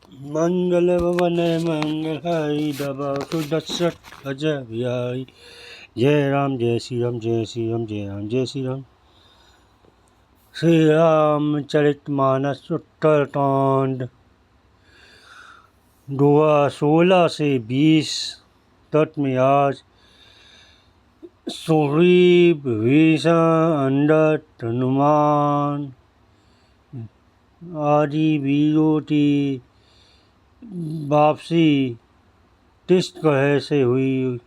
मंगल भवन मंगल हरि दबा सुदर्शत अजय बिहारी। जय राम जय श्री राम जय श्री राम जय राम जय श्री राम। श्री राम चरित मानस उत्तरकांड 16 से 20 तट में आज सुग्रीव विभीषण अंगद हनुमान आदि वीरों की वापसी किस तरह से हुई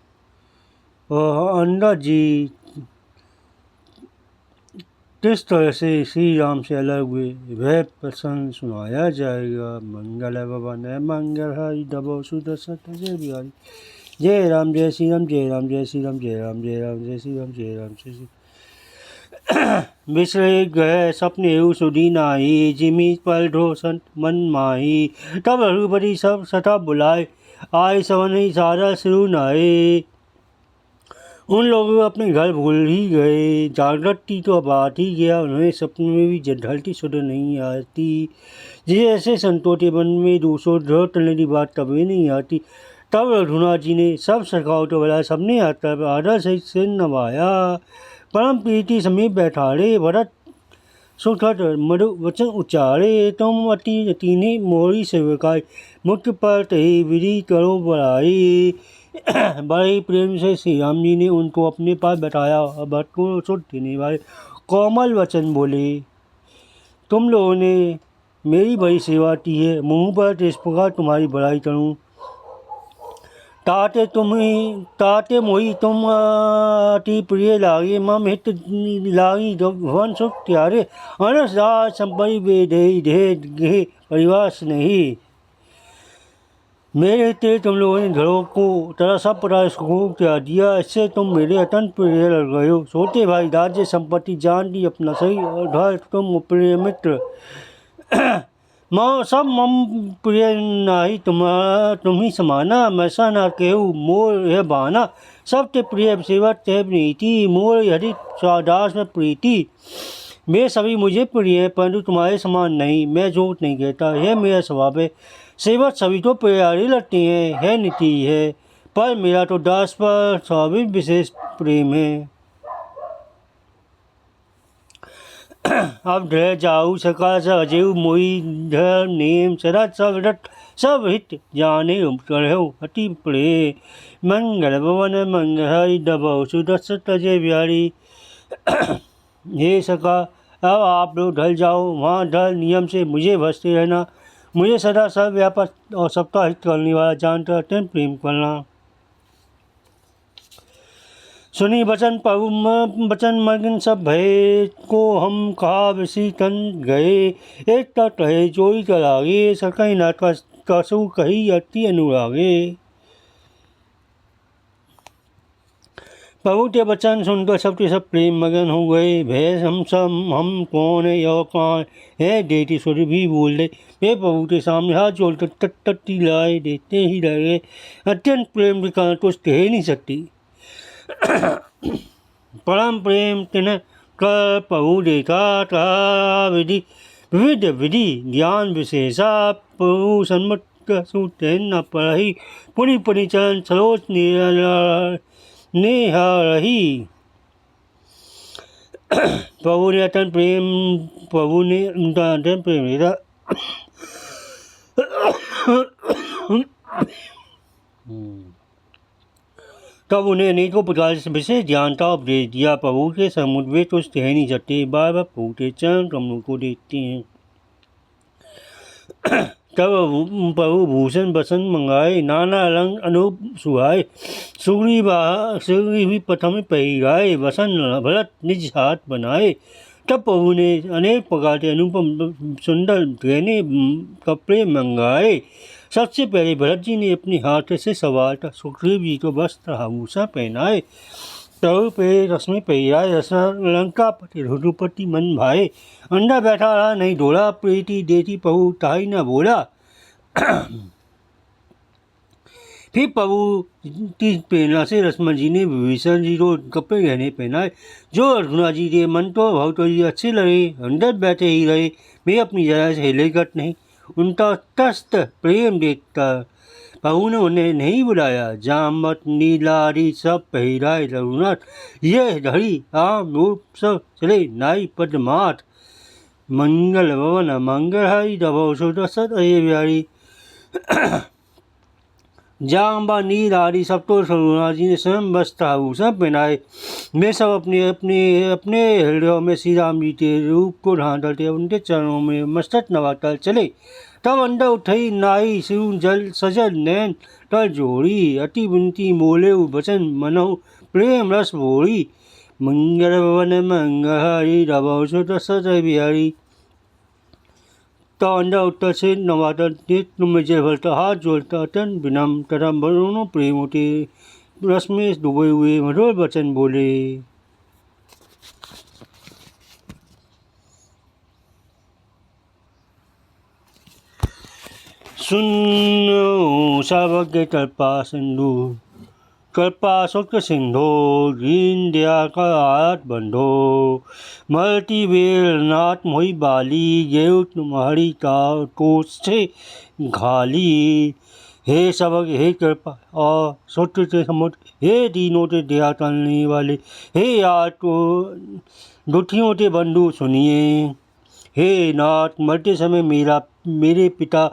और अंगद जी किस तरह से श्री राम से अलग हुए वह प्रसंग सुनाया जाएगा। मंगल भवन मंगल हरि दबो सुदर्शत अजय बिहारी। जय राम जय श्री राम जय राम जय श्री राम जय राम जय राम जय श्री राम जय राम जय श्री विश्रे गए सपने सुधी नाही जिमी पल ढो संत मन माही। तब रघुपति सब सठा बुलाए आए सवन ही सारा शुरू नाए। उन लोगों को अपने घर भूल ही गए। जागृति तो अब आती ही गया। उन्हें सपने में भी ढलती सुध नहीं आती। जैसे संतोटे वन में 200 ढोल टलने की बात कभी नहीं आती। तब रघुनाथ जी ने सब सखाओ तो बुलाया। सबने आता आदर सहित सिर नवाया। परम प्रीति समीप बैठाड़े भरत सुखद मधु वचन उच्चारे। तुम अति तीने मोरी सेवकाई मुख्य पर तही विधि करो बड़ाई। बड़े प्रेम से श्री राम जी ने उनको अपने पास बैठाया। भरत को सुध देने वाले कोमल वचन बोले। तुम लोगों ने मेरी बड़ी सेवा की है। मुँह पर इस प्रकार तुम्हारी बड़ाई करूँ। ताते मोही तुम अति प्रिय लागे। मम हित लागी भवन सुख त्यारे। अनस राज संपत्ति वेदे ढे परिवार नहीं। मेरे हित तुम लोगों ने घरों को तरह सब प्रकार सुखों त्याग दिया। इससे तुम मेरे अत्यंत प्रिय लग गए हो। छोटे भाई राज्य संपत्ति जान दी अपना सही और घर तुम प्रिय मित्र। सब मम प्रिय नाही तुम ही समाना। मैसा ना केहू मोर यह बहाना। सब ते प्रिय सेवा ते नीति। मोर यदि दास में प्रीति। वे सभी मुझे प्रिय है परंतु तुम्हारे समान नहीं। मैं झूठ नहीं कहता। यह मेरा स्वभाव है। सेवक सभी तो प्यारे लगते हैं है नीति है। पर मेरा तो दास पर स्वाभाविक विशेष प्रेम है। अब ढह जाऊ सका सजेऊ मोई धर नेम सदा सब हित जाने करहु अति प्रे। मंगल भवन मंगल हरि दबो सुदर्शत अजय बिहारी। हे सका अब आप लोग ढल जाओ। वहाँ ढल नियम से मुझे भजते रहना। मुझे सदा सब व्यापक और सबका हित करने वाला जानकर अत्यंत प्रेम करना। सुनी वचन वचन मगन सब भय को हम कहा विसी तन गए। एक तट कहे चोरी करागे सकई न कसु कही अति अनुरागे। प्रभु के वचन सुनकर सबके सब प्रेम मगन हो गए। भय हम कौन है यह कौन है देती सुर भी बोल दे। वे प्रभु के सामने हाथ जोड़कर तट्टी लाए देते ही रह गए। अत्यंत प्रेम के कारण कुछ कह नहीं सकती। परम प्रेम तिन कर प्रभु देखा था विधि विविध विधि ज्ञान विशेषा। प्रभु सन्मत सुतेन न पढ़ी पुनि पुनि चरण सरोज नेहा रही। प्रभु ने अत्यंत प्रेम मेरा तब उन्हें अनेकों प्रकार से विशेष ज्ञान का उपदेश दिया। प्रभु के समुद्र वे कुछ कह नहीं सकते। बार बार प्रभु के चरण कमलों को देखते हैं। तब प्रभु भूषण बसन मंगाए नाना रंग अनूप सुहाए। सुग्रीव भी प्रथम पहिराए वसन भरत निज हाथ बनाए। तब प्रभु ने अनेक प्रकार के अनुपम सुंदर गहने कपड़े मंगाए। सबसे पहले भरत जी ने अपने हाथ से सवार था। सुग्रीव जी को वस्त्र आभूषण पहनाए। प्रभु पे रश्मि पहिराए। लंका पति रघुपति मन भाए। अंदर बैठा रहा नहीं डोला। प्रीति देती प्रभु ताई न बोला। फिर प्रभु की प्रेरणा से लक्ष्मण जी ने विभीषण जी को कपड़े गहने पहनाए। जो रघुनाथ जी के मन तो बहुत ही अच्छे लगे। अंदर बैठे ही रहे। वे अपनी जगह से हिले कट नहीं। उनका तस्त प्रेम देखता बहू ने उन्हें नहीं बुलाया। जामत नीलारी सब पहिराए रघुनाथ, यह धड़ी आम रूप सब चले नाई पदमात। मंगल भवन मंगलहारी दबो सुदसत अये बिहारी। जाम्बा नील आदि सब तो रघुनाथ जी ने स्वयं वस्त्र आभूषण पहनाए। वे सब अपने अपने अपने हृदयों में श्री राम जी के रूप को ढांढते उनके चरणों में मस्तक नवाकर चले। तब अंदर उठई नाई सिर जल सजल नैन तर जोड़ी, अति विनती मोले वचन मनहु प्रेम रस भोरी। मंगल भवन मंगलहारी रवौ सुदसत बिहारी। तो अंदर उत्तर से नवादन नेत्र में जय भरता हाथ जोड़ता अत्यंत विनम्र तथा दोनों प्रेम होते रस में डूबे हुए मधुर वचन बोले। सुनो सावज्ञ कल्पा सिंधु, कल्पा शोक सिंधो, दीन दया का आयत बंधो। मरती बेल नाथ मोहि बाली, गेहूँ तुम्हारी का कोस से घाली। हे सबक हे कृपा और सत्य से समुद्र, हे दीनों ते दया करने वाले, हे आत को दुखियों ते बंधु सुनिए। हे नाथ मरते समय मेरे पिता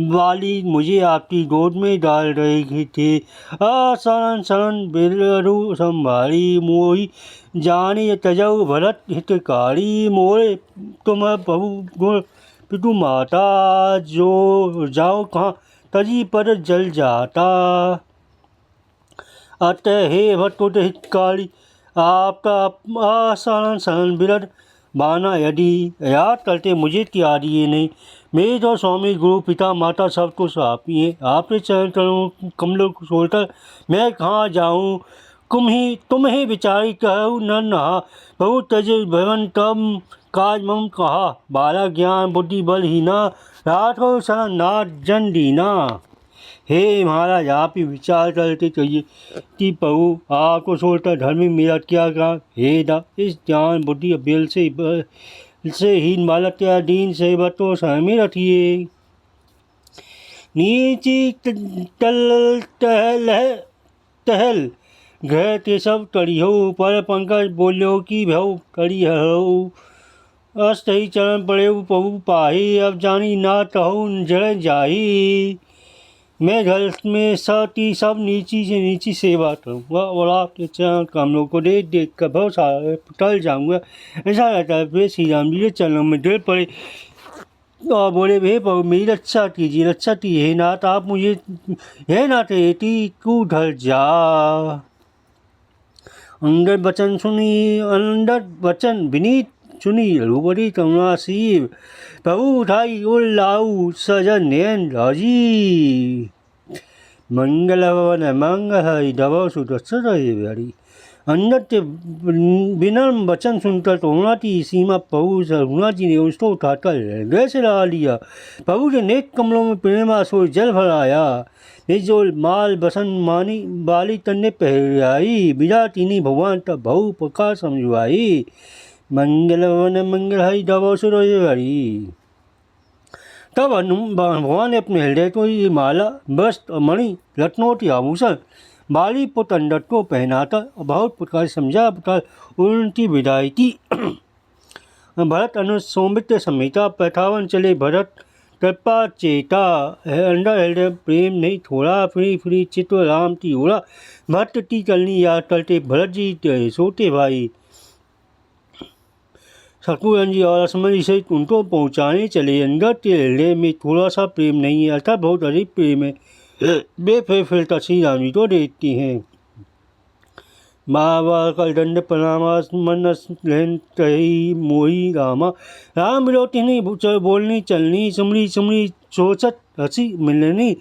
वाली मुझे आपकी गोद में डाल रहे थे। शरण शरण बिरु संभारी, मोहि जाने तजऊ भरत हितकारी। मोरे तुम बहु गुण पितु माता, जो जाओ कहाँ तजी पर जल जाता। अतः हे भट्टों हितकारी, आपका शरण शरण बिरद बाना यदि याद करते मुझे त्यागिए नहीं। मेरे तो स्वामी गुरु पिता माता सब कुछ आप ही हैं। आपके चरण करूँ कमलों को छोड़कर मैं कहाँ जाऊँ। तुम ही विचारी कहूँ न नहा, बहुत तज भवन तम काज मम कहा। बाला ज्ञान बुद्धि बल हीना, रात हो शरण नाथ जन दीना। हे महाराज आप ही विचार करते चाहिए कि प्रभु आपको छोड़कर धर्मी मेरा क्या काम। हे दा इस ज्ञान बुद्धि बेल से हीन बालक क्या दीन से बतो सहमी रखिए। नीची टल टहल घर ते सब करी हो, पर पंकज बोलो कि भव करी हो। अस्त ही चरण पड़े प्रभु पाही, अब जानी ना कहूँ जड़ जाही। मैं घर में सती सब नीची से नीची सेवा करूँगा और आपके चरण कमलों को देख देख कर बहुत सारे टल जाऊँगा। ऐसा रहता है। फिर श्री राम जी के चरणों में गिर पड़े और बोले हे प्रभु मेरी रक्षा कीजिए, रक्षा कीजिए। हे नाथ आप मुझे हे नाथ रेती तू ढल जा। अंदर वचन विनीत सुनी रघुपति करुणा सीव। प्रभु उठाई उल्लाऊ सजन नैन राजी। मंगल भवन मंगल दबो सुदसत बिहारी। अंदर के विनम्र वचन सुनकर करुणा की सीमा प्रभु रघुनाथ जी ने उसको उठाकर हृदय से लगा लिया। प्रभु के नेक कमलों में प्रेम आंसू जल भराया। जो माल बसन मानी बाली तन्ने पहराई, बिना तीनी भगवान तब बहु प्रकार समझवाई। मंगल भवन मंगल हरि दबो सुर हरि। तब भगवान ने अपने हृदय को ये माला वस्त्र और मणि रत्नों के आभूषण बाली पुत्र अंडट को पहनाता और बहुत प्रकार समझा प्रकार उनकी विदाई की। भरत अनुसौमित्र समेता पैठावन चले भरत कृपा चेता। अंडर हृदय प्रेम नहीं थोड़ा, फ्री फ्री चित्त राम की ओरा। भक्त की कलनी याद करते भरत जी सोते भाई। शत्रुघ्न जी और लक्ष्मण जी से उनको पहुँचाने चले। अंदर के हृदय में थोड़ा सा प्रेम नहीं है अर्थात बहुत अधिक प्रेम है। वे फिर श्री राम जी को देखती हैं। बाबा का दंड प्रणामा मन कही मोही रामा। राम विरोधी नहीं बोलनी चलनी, सुमरी सुमरी सोचत हंसी मिलनी।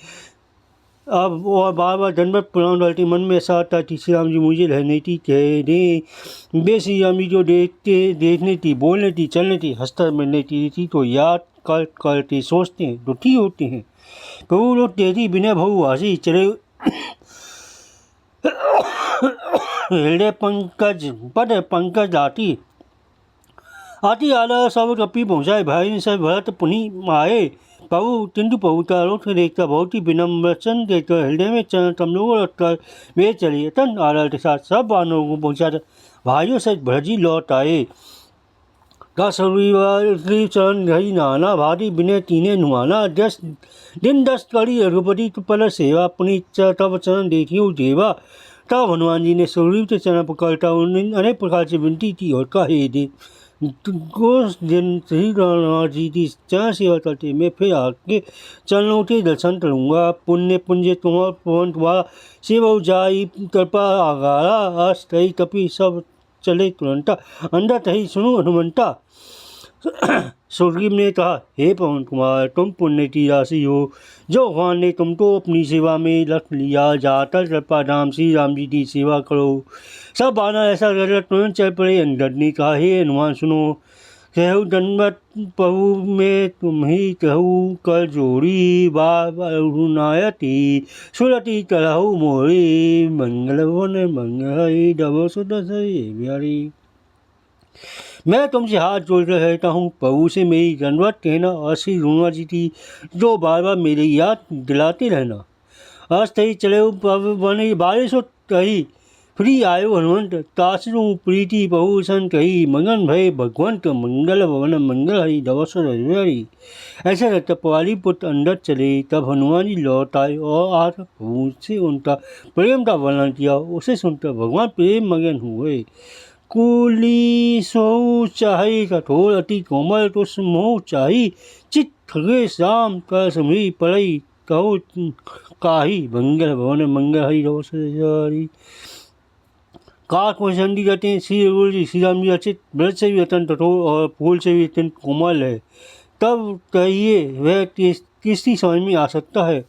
अब और बार बार दंडवत प्रणाम डालते मन में ऐसा आता कि श्री राम जी मुझे रहने की कह दें। वे श्री राम जी जो देखने की बोलने की चलने की हंसता मिलने की थी तो याद करते सोचते हैं दुखी होते हैं। प्रभु लोग तेरी बिना बहु हंसी चले हृदय पंकज आती आला सब कपी पहुँचाए। भाई सब भरत पुनि आए प्रभु किंतु प्रभु का रूप देखकर बहुत ही विनम्र वचन देकर हृदय में चरण कमलों रखकर वे चले तन आदर के साथ सब वानरों को पहुंचा भाइयों से भरजी लौट आए। दस रविवार चरण घई नाना भारी बिने तीने नुआना 10 दिन 10 कड़ी रघुपति पर सेवा अपनी इच्छा तब चरण देखियो देवा। तब हनुमान जी ने सुग्रीव के चरण पकड़ता उन्हें अनेक प्रकार से विनती की और कहे दे उस दिन श्री राम जी की चरण सेवा करते मैं फिर आके चरणों के दर्शन करूँगा। पुण्य पुंज तुम्हारा पवन तुम्हारा सेवा जाई कृपा आगारा अष्टई कपि सब चले तुरंता अंदर तही सुनो हनुमंता। सुग्रीव ने कहा हे पवन कुमार तुम पुण्य की राशि हो जो भगवान ने तुमको अपनी सेवा में रख लिया। जाकर कृपा राम श्री राम जी की सेवा करो। सब बानर ऐसा कर तुरंत चल पड़े। अंदर ने कहा हे हनुमान सुनो कहू दंडवत प्रभु में तुम ही कहू कर जोड़ी बानायती सुरति करहु मोरी मंगल वन मंगल डबो सुदसरी। मैं तुमसे हाथ जोड़ कर कहता हूँ प्रभु से मेरी दंडवत कहना और श्री हनुमान जी की जो बार बार मेरी याद दिलाते रहना। आज तही चले बने बारिश हो तही फ्री आयो हनुमंत तासु प्रीति बहुसन कही मगन भय भगवंत मंगल भवन मंगल हरि दवसर हरि। ऐसा रहता पवाली पुत्र अंदर चले तब हनुमान जी लौट आए और आज प्रभु से उनका प्रेम का वर्णन किया। उसे सुनकर भगवान प्रेम मगन हुए। कुली सोऊ चाहे कठोर अति कोमल तो मोह चाही चित खगे श्याम कर समरी पड़ई कहो काही मंगल भवन मंगल हरि दवसर। काक में चंडी कहते हैं श्री राम जी अचित ब्रज से भी अत्यंत कठोर और फूल से भी अत्यंत कोमल है। तब कहिए वह किसकी समझ में आ सकता है।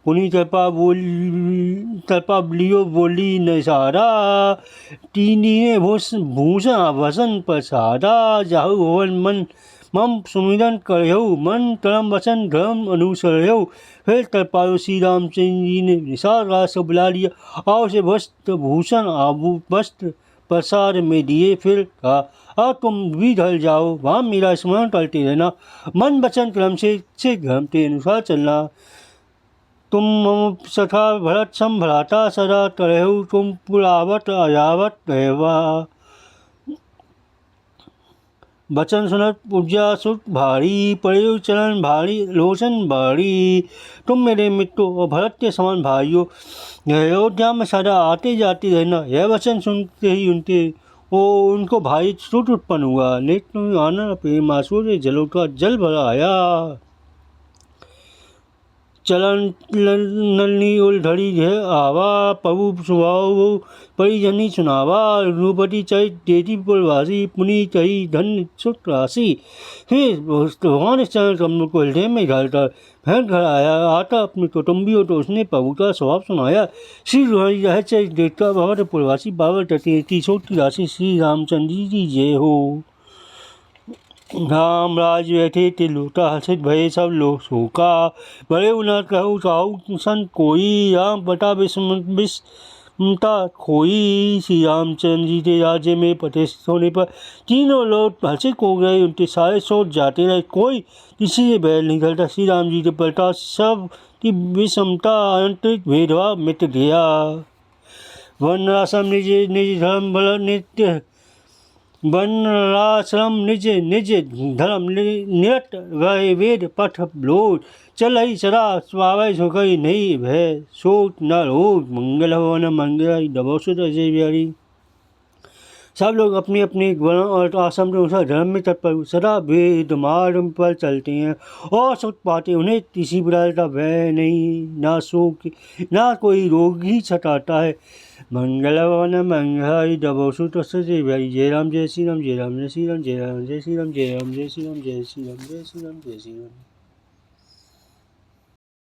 पुनी कृपा लियो बोली न सारा टीनी ने भूषण आभसन प्रसादा जाहु भवन मन मम सुमिरन करहु मन तरम वचन धर्म अनुसरहु। फिर कृपालु श्री रामचंद्र जी ने विशाल राज से बुला लिया और उसे वस्त्र भूषण वस्त्र प्रसाद में दिए। फिर कहा अब तुम भी ढल जाओ वहाँ मेरा स्मरण करते रहना मन वचन क्रम से धर्म के अनुसार चलना। तुम मम सखा भरत सम भ्राता सदा तरहु तुम पुरावत अयावत रहवा। बचन सुनत पूजा सुख भारी पड़े चरण भारी लोचन भारी। तुम मेरे मित्रों और भरत के समान भाइयों अयोध्या में सदा आते जाते रहना। यह वचन सुनते ही उनको भाई छूट उत्पन्न हुआ। नेत्र आनंद प्रेम आंसू से जलों का जल भरा आया। चलन नलनी उलधड़ी है आवा प्रभु सुभाव परिजनी सुनावा। रूपति चरित देती पुलवासी पुनि कही धन सुख राशि। फिर भगवान इस चरण कमल को हृदय में डालकर फिर घर आता अपने कुटुंबियों तो उसने प्रभु का स्वभाव सुनाया। श्री रह चरित देखता भगवत पुलवासी बाबा तटी शोक की राशि श्री रामचंद्र जी जय हो। राम राज बैठे ते लूटा हसित भये सब लोग शोका। बड़े उन्नत कहू चाहू सन कोई राम बटा विस्मता खोई। श्री रामचंद्र जी के राज्य में प्रतिष्ठित होने पर तीनों लोग हसित हो गए। उनके सारे सोच जाते रहे कोई किसी से बैर नहीं करता। श्री राम जी के प्रताप सब की विषमता आंतरिक भेदभाव मिट गया। वर्णाश्रम निज निज धर्म बल नित्य वर्णाश्रम निज निज धर्म निरत वह वेद पठ लोट चलई सदा स्वावय सुखई नहीं भय सोच न रोग मंगल भवन मंगल डबोसुत अजय बिहारी। सब लोग अपने अपने वर्ण और आश्रम के अनुसार धर्म में तत्पर सदा वेद मार्ग पर चलते हैं और सुख पाते। उन्हें किसी प्रकार का भय नहीं ना शोक ना कोई रोग ही सताता है। मंगल भवन मंगल डबोसुत अजय बिहारी। जय राम जय श्री राम जय राम जय श्री राम जय राम जय श्री राम जय राम जय श्री राम जय श्री राम जय श्री राम जय श्री राम।